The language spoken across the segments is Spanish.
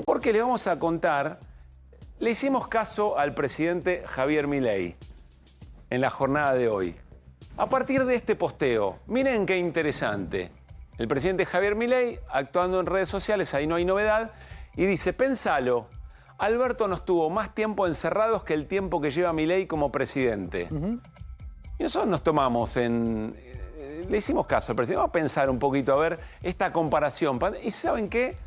Porque le vamos a contar, le hicimos caso al presidente Javier Milei en la jornada de hoy. A partir de este posteo, miren qué interesante. El presidente Javier Milei, actuando en redes sociales, ahí no hay novedad, y dice, pensalo, Alberto nos tuvo más tiempo encerrados que el tiempo que lleva Milei como presidente. Y nosotros nos tomamos le hicimos caso al presidente. Vamos a pensar un poquito, a ver, esta comparación. ¿Y saben qué?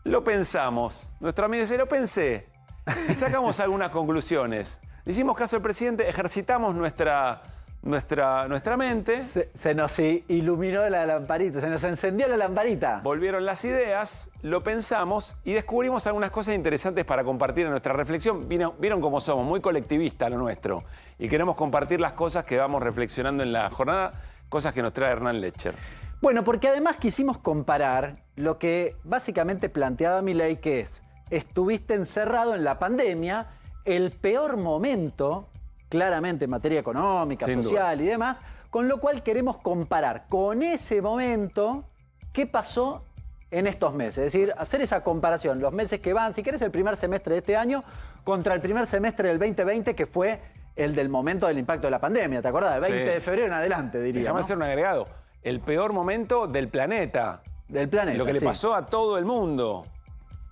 Lo pensamos. Nuestro amigo dice, lo pensé. Y sacamos algunas conclusiones. Le hicimos caso al presidente, ejercitamos nuestra mente. Se nos iluminó la lamparita, se nos encendió la lamparita. Volvieron las ideas, lo pensamos y descubrimos algunas cosas interesantes para compartir en nuestra reflexión. Vieron cómo somos, muy colectivista lo nuestro. Y queremos compartir las cosas que vamos reflexionando en la jornada, cosas que nos trae Hernán Lecher. Bueno, porque además quisimos comparar lo que básicamente planteaba Milei, que es, estuviste encerrado en la pandemia, el peor momento, claramente en materia económica, Sin social dudas. y demás, con lo cual queremos comparar con ese momento qué pasó en estos meses. Es decir, hacer esa comparación, los meses que van, si querés, el primer semestre de este año contra el primer semestre del 2020, que fue el del momento del impacto de la pandemia, ¿te acordás? Del 20 de febrero en adelante, diría. Déjame ¿no? hacer un agregado. El peor momento del planeta. Del planeta, Lo que le sí. pasó a todo el mundo.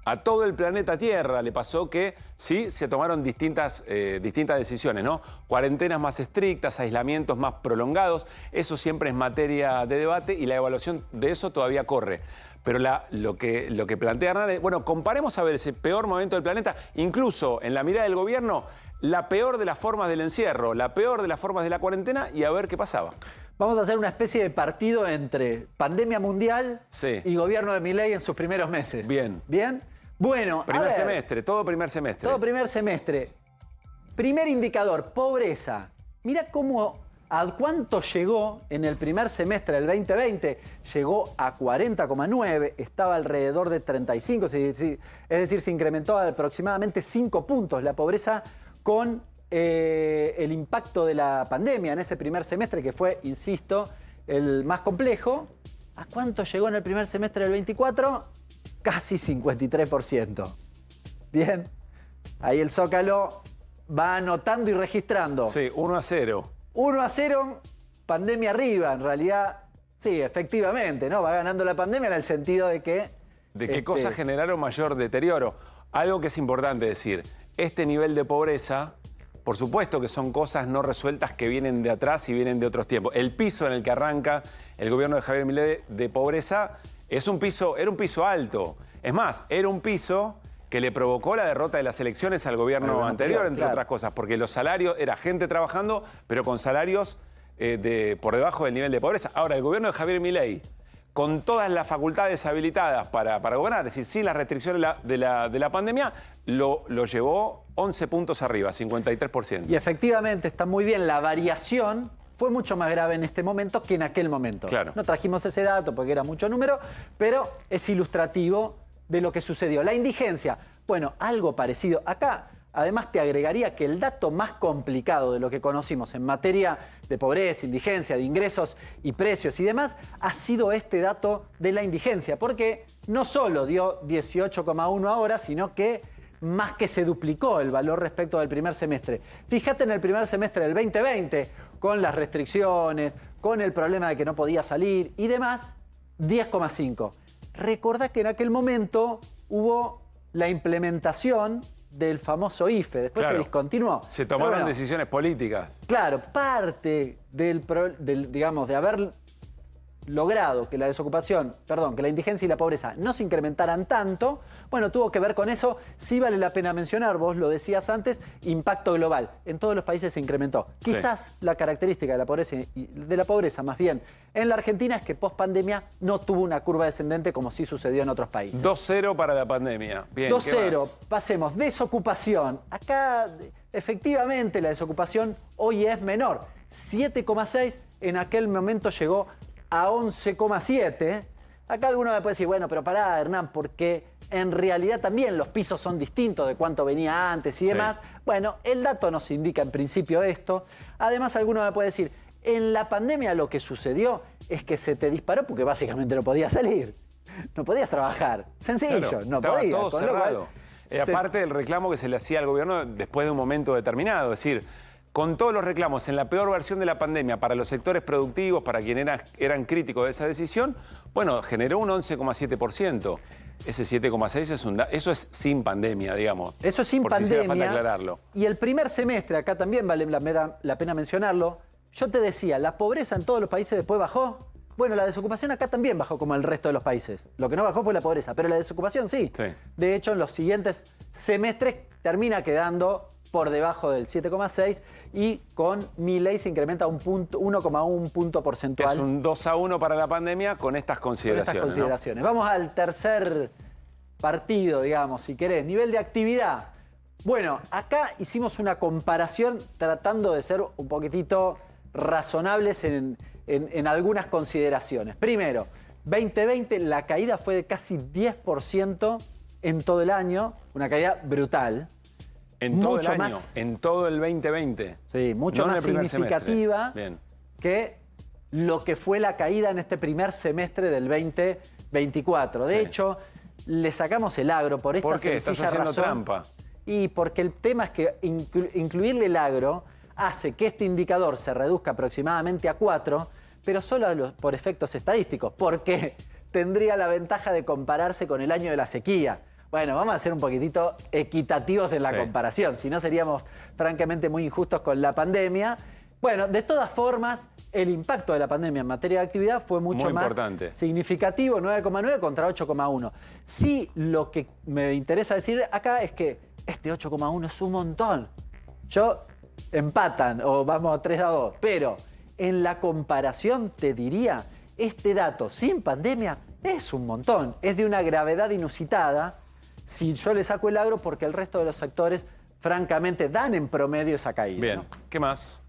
A todo el planeta Tierra le pasó que sí se tomaron distintas decisiones, ¿no? Cuarentenas más estrictas, aislamientos más prolongados, eso siempre es materia de debate y la evaluación de eso todavía corre. Pero lo que plantea Hernán es, bueno, comparemos a ver ese peor momento del planeta, incluso en la mirada del gobierno, la peor de las formas del encierro, la peor de las formas de la cuarentena y a ver qué pasaba. Vamos a hacer una especie de partido entre pandemia mundial y gobierno de Milei en sus primeros meses. Bien. ¿Bien? Bueno, Primer semestre, todo primer semestre. Todo primer semestre. Primer indicador, pobreza. Mira a cuánto llegó en el primer semestre del 2020. Llegó a 40,9, estaba alrededor de 35, es decir, se incrementó aproximadamente 5 puntos la pobreza con el impacto de la pandemia en ese primer semestre, que fue, insisto, el más complejo. ¿A cuánto llegó en el primer semestre del 24? Casi 53%. Bien, ahí el Zócalo va anotando y registrando. Sí, 1-0. 1-0, pandemia arriba, en realidad, sí, efectivamente, ¿no? Va ganando la pandemia en el sentido de que... ¿De qué cosas generaron mayor deterioro? Algo que es importante decir, este nivel de pobreza, por supuesto que son cosas no resueltas que vienen de atrás y vienen de otros tiempos. El piso en el que arranca el gobierno de Javier Milei de pobreza era un piso alto. Es más, era un piso que le provocó la derrota de las elecciones al gobierno anterior, entre otras cosas, porque los salarios, era gente trabajando, pero con salarios por debajo del nivel de pobreza. Ahora, el gobierno de Javier Milei, con todas las facultades habilitadas para gobernar, es decir, sin las restricciones de la pandemia, lo llevó 11 puntos arriba, 53%. Y efectivamente está muy bien, la variación fue mucho más grave en este momento que en aquel momento. Claro. No trajimos ese dato porque era mucho número, pero es ilustrativo de lo que sucedió. La indigencia, bueno, algo parecido. Acá, además, te agregaría que el dato más complicado de lo que conocimos en materia de pobreza, indigencia, de ingresos y precios y demás, ha sido este dato de la indigencia, porque no solo dio 18,1 ahora, sino que más que se duplicó el valor respecto del primer semestre. Fíjate en el primer semestre del 2020, con las restricciones, con el problema de que no podía salir y demás, 10,5. Recordá que en aquel momento hubo la implementación del famoso IFE, después se discontinuó. Se tomaron decisiones políticas. Claro, parte digamos, de haber logrado que la desocupación, que la indigencia y la pobreza no se incrementaran tanto, bueno, tuvo que ver con eso. Sí vale la pena mencionar, vos lo decías antes, impacto global. En todos los países se incrementó. Quizás la característica de la pobreza más bien en la Argentina es que post pandemia no tuvo una curva descendente como sí sucedió en otros países. 2-0 para la pandemia. Bien, 2-0, pasemos, desocupación. Acá efectivamente la desocupación hoy es menor. 7,6, en aquel momento llegó a 11,7. Acá alguno me puede decir, bueno, pero pará, Hernán, porque en realidad también los pisos son distintos de cuánto venía antes y demás. Bueno, el dato nos indica en principio esto. Además, alguno me puede decir, en la pandemia lo que sucedió es que se te disparó porque básicamente no podía salir. no podías trabajar. Sencillo, Claro, no estaba podías. todo Con lo cerrado. cual, Aparte del reclamo que se le hacía al gobierno después de un momento determinado. Es decir, con todos los reclamos en la peor versión de la pandemia para los sectores productivos, para quienes eran críticos de esa decisión, bueno, generó un 11,7%. Ese 7,6 eso es sin pandemia, digamos. Eso es sin por pandemia. Si hiciera falta aclararlo. Y el primer semestre, acá también vale la pena mencionarlo. Yo te decía, la pobreza en todos los países después bajó. Bueno, la desocupación acá también bajó como el resto de los países. Lo que no bajó fue la pobreza, pero la desocupación sí. De hecho, en los siguientes semestres termina quedando por debajo del 7,6 y con Milei se incrementa 1,1 punto porcentual. Es un 2-1 para la pandemia con estas consideraciones. ¿No? Vamos al tercer partido, digamos, si querés. Nivel de actividad. Bueno, acá hicimos una comparación tratando de ser un poquitito razonables en algunas consideraciones. Primero, 2020 la caída fue de casi 10% en todo el año, una caída brutal. En todo el año, en todo el 2020. Sí, mucho más significativa que lo que fue la caída en este primer semestre del 2024. De hecho, le sacamos el agro por esta sencilla razón. ¿Estás haciendo trampa? Y porque el tema es que incluirle el agro hace que este indicador se reduzca aproximadamente a 4, pero solo por efectos estadísticos, porque tendría la ventaja de compararse con el año de la sequía. Bueno, vamos a ser un poquitito equitativos en la comparación, si no seríamos francamente muy injustos con la pandemia. Bueno, de todas formas, el impacto de la pandemia en materia de actividad fue mucho más significativo, 9,9 contra 8,1. Sí, lo que me interesa decir acá es que este 8,1 es un montón. Empatan o vamos a 3-2, pero en la comparación te diría, este dato sin pandemia es un montón, es de una gravedad inusitada. Si yo le saco el agro, porque el resto de los sectores, francamente, dan en promedio esa caída. Bien, ¿no? ¿Qué más?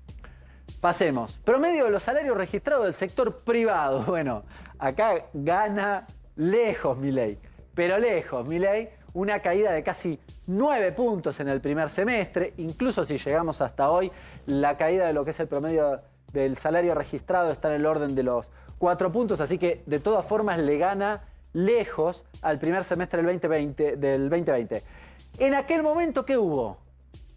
Pasemos. Promedio de los salarios registrados del sector privado. Bueno, acá gana lejos Milei, pero lejos Milei, una caída de casi 9 puntos en el primer semestre. Incluso si llegamos hasta hoy, la caída de lo que es el promedio del salario registrado está en el orden de los 4 puntos, así que de todas formas le gana lejos al primer semestre del 2020. En aquel momento, ¿qué hubo?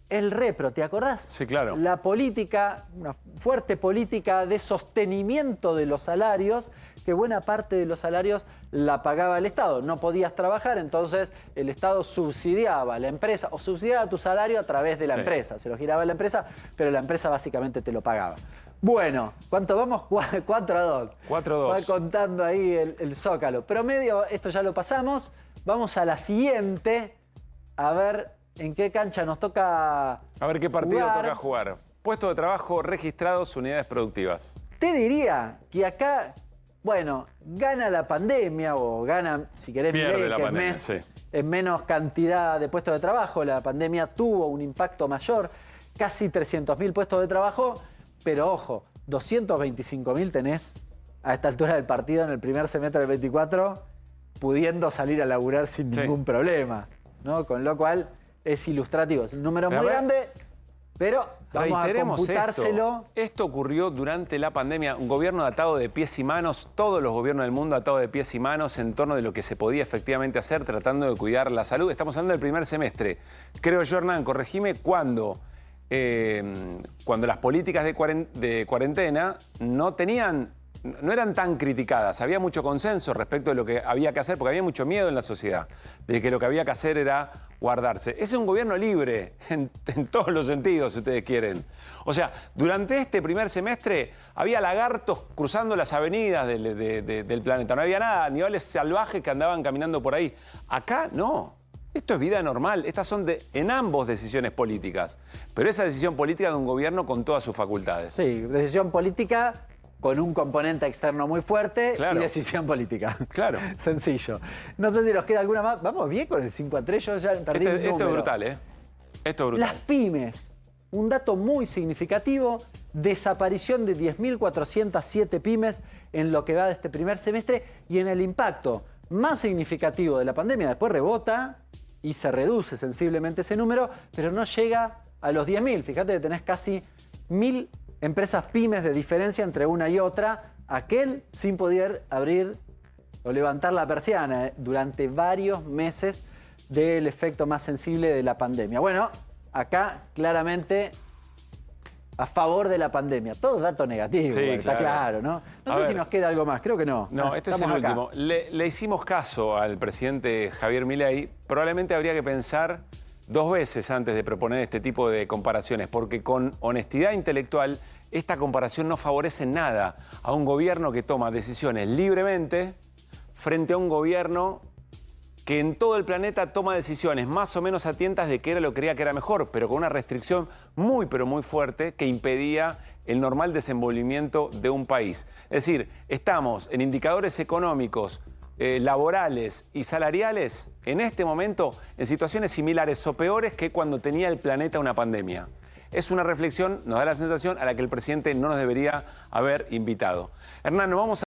El repro, ¿te acordás? Sí, claro. La política, una fuerte política de sostenimiento de los salarios, que buena parte de los salarios la pagaba el Estado. No podías trabajar, entonces el Estado subsidiaba a la empresa o subsidiaba tu salario a través de la empresa. Se lo giraba la empresa, pero la empresa básicamente te lo pagaba. Bueno, ¿cuánto vamos? 4-2. 4-2. Va contando ahí el Zócalo. Promedio, esto ya lo pasamos. Vamos a la siguiente. A ver en qué cancha nos toca A ver qué partido toca jugar. Puesto de trabajo registrados, unidades productivas. Te diría que acá, bueno, gana la pandemia o gana, si querés, Pierde la que pandemia, en menos cantidad de puestos de trabajo. La pandemia tuvo un impacto mayor, casi 300.000 puestos de trabajo. Pero ojo, 225.000 tenés a esta altura del partido en el primer semestre del 24, pudiendo salir a laburar sin ningún problema, ¿no? Con lo cual es ilustrativo. Es un número muy grande, pero vamos a computárselo. Esto ocurrió durante la pandemia, un gobierno atado de pies y manos, todos los gobiernos del mundo atados de pies y manos en torno de lo que se podía efectivamente hacer tratando de cuidar la salud. Estamos hablando del primer semestre. Creo yo, Hernán, corregime, cuando las políticas de cuarentena no eran tan criticadas. Había mucho consenso respecto de lo que había que hacer, porque había mucho miedo en la sociedad, de que lo que había que hacer era guardarse. Ese es un gobierno libre, en todos los sentidos, si ustedes quieren. O sea, durante este primer semestre había lagartos cruzando las avenidas del planeta. No había nada, animales salvajes que andaban caminando por ahí. Acá no. Esto es vida normal. Estas son en ambos decisiones políticas. Pero esa decisión política de un gobierno con todas sus facultades. Sí, decisión política con un componente externo muy fuerte y decisión política. Claro. Sencillo. No sé si nos queda alguna más. Vamos bien con el 5-3, yo ya perdí el número. Esto es brutal, ¿eh? Esto es brutal. Las pymes. Un dato muy significativo, desaparición de 10.407 pymes en lo que va de este primer semestre y en el impacto más significativo de la pandemia. Después rebota y se reduce sensiblemente ese número, pero no llega a los 10.000. Fíjate que tenés casi 1.000 empresas pymes de diferencia entre una y otra, aquel sin poder abrir o levantar la persiana durante varios meses del efecto más sensible de la pandemia. Bueno, acá claramente a favor de la pandemia. Todo dato negativo, Sí, está claro, ¿no? No sé si nos queda algo más, creo que no. No, este es el Estamos acá. último. Le hicimos caso al presidente Javier Milei. Probablemente habría que pensar 2 veces antes de proponer este tipo de comparaciones, porque con honestidad intelectual esta comparación no favorece nada a un gobierno que toma decisiones libremente frente a un gobierno que en todo el planeta toma decisiones más o menos a tientas de que era lo que creía que era mejor, pero con una restricción muy, pero muy fuerte que impedía el normal desenvolvimiento de un país. Es decir, estamos en indicadores económicos, laborales y salariales en este momento en situaciones similares o peores que cuando tenía el planeta una pandemia. Es una reflexión, nos da la sensación, a la que el presidente no nos debería haber invitado. Hernán, nos vamos a